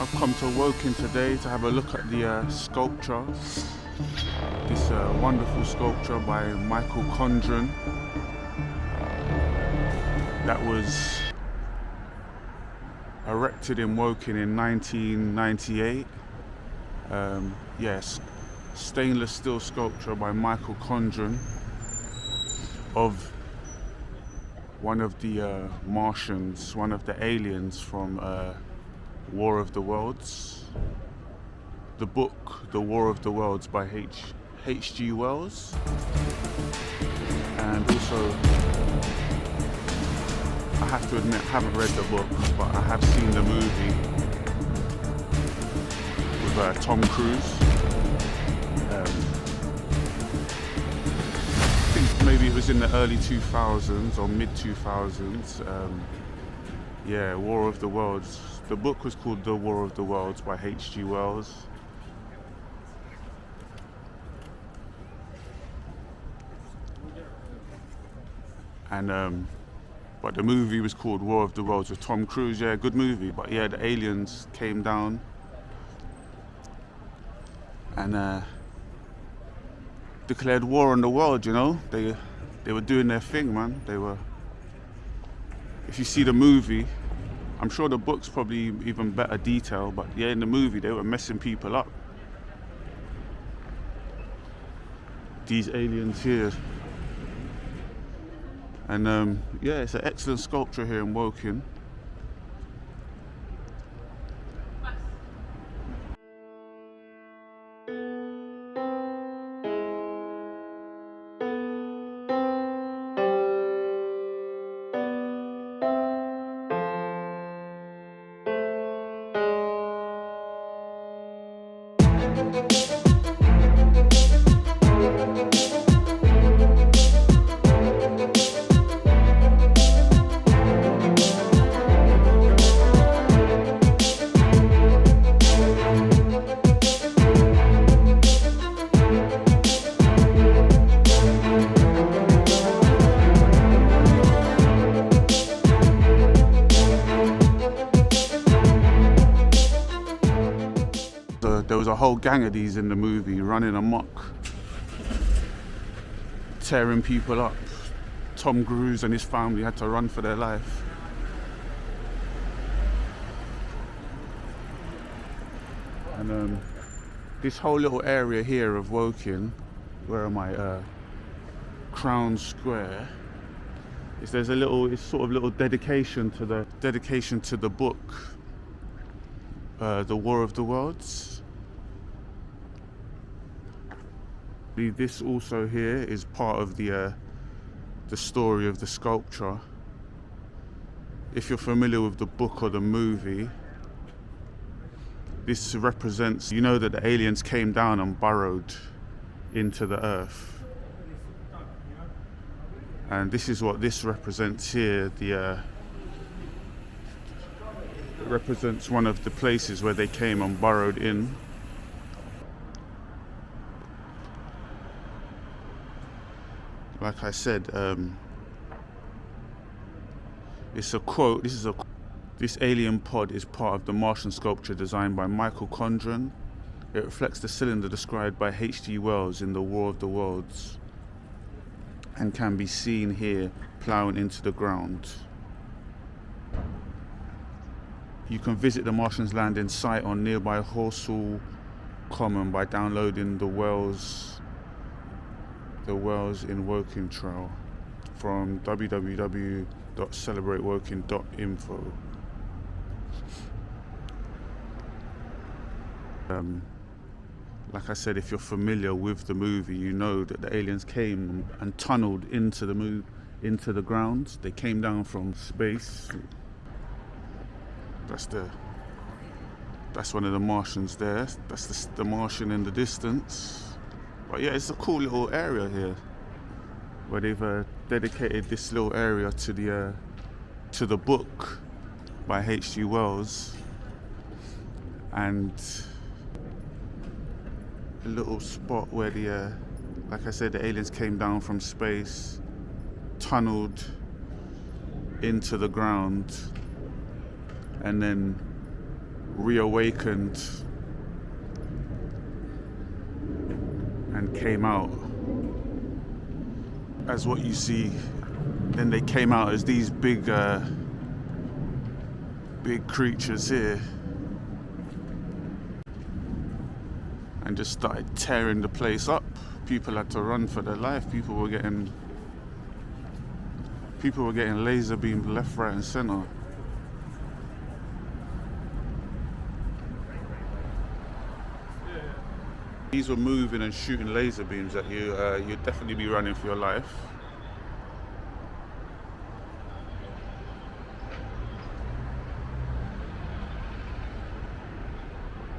I've come to Woking today to have a look at the sculpture. This wonderful sculpture by Michael Condren that was erected in Woking in 1998. Yes, stainless steel sculpture by Michael Condren of one of the Martians, one of the aliens from War of the Worlds. The book, The War of the Worlds by H.G Wells. And also, I have to admit, I haven't read the book, but I have seen the movie with Tom Cruise. I think maybe it was in the early 2000s or mid 2000s. Yeah, War of the Worlds. The book was called The War of the Worlds by H.G Wells. And but the movie was called War of the Worlds with Tom Cruise. Yeah, good movie. But yeah, the aliens came down and declared war on the world. You know, they were doing their thing, man. They were. If you see the movie, I'm sure the book's probably even better detail. But yeah, in the movie, they were messing people up. These aliens here. And yeah, it's an excellent sculpture here in Woking. There was a whole gang of these in the movie running amok, tearing people up. Tom Cruise and his family had to run for their life. And this whole little area here of Woking, where am I? Crown Square. There's a little, it's sort of little dedication to the book, The War of the Worlds. This also here is part of the story of the sculpture. If you're familiar with the book or the movie, this represents, you know, that the aliens came down and burrowed into the earth. And this is what this represents here. It represents one of the places where they came and burrowed in. Like I said, it's a quote. This alien pod is part of the Martian sculpture designed by Michael Condren. It reflects the cylinder described by H.G Wells in The War of the Worlds and can be seen here ploughing into the ground. You can visit the Martian's landing site on nearby Horsell Common by downloading the Wells in Woking Trail from www.celebratewoking.info. Like I said, if you're familiar with the movie, you know that the aliens came and tunneled into the ground. They came down from space. That's one of the Martians there. That's the Martian in the distance. But yeah, it's a cool little area here where they've dedicated this little area to the book by H.G Wells, and a little spot where like I said, the aliens came down from space, tunneled into the ground, and then reawakened and came out as what you see. Then they came out as these big creatures here, and just started tearing the place up. People had to run for their life. People were getting laser beamed left, right, and center. These were moving and shooting laser beams at you. You'd definitely be running for your life.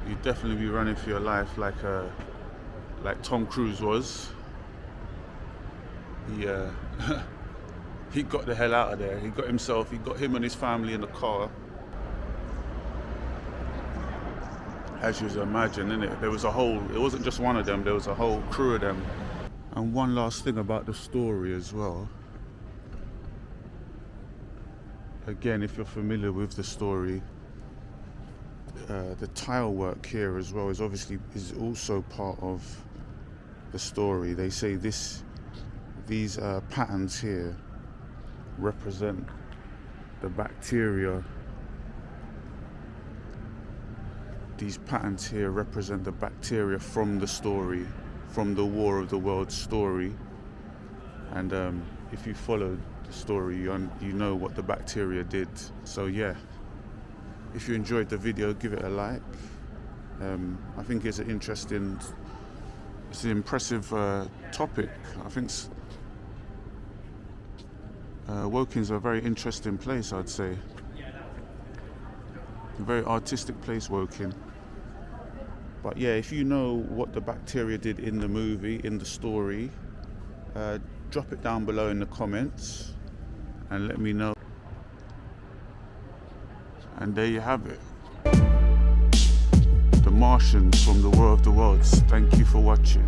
You'd definitely be running for your life, like Tom Cruise was. He got the hell out of there. He got him and his family in the car. As you imagine, innit? It wasn't just one of them, there was a whole crew of them. And one last thing about the story as well. Again, if you're familiar with the story, the tile work here as well is also part of the story. They say these patterns here represent the bacteria. These patterns here represent the bacteria from the story, from the War of the Worlds story. And if you followed the story, you know what the bacteria did. So yeah, if you enjoyed the video, give it a like. I think it's an impressive topic. I think Woking's a very interesting place, I'd say. A very artistic place, Woking. But yeah, if you know what the bacteria did in the movie, in the story, drop it down below in the comments and let me know. And there you have it. The Martians from the War of the Worlds. Thank you for watching.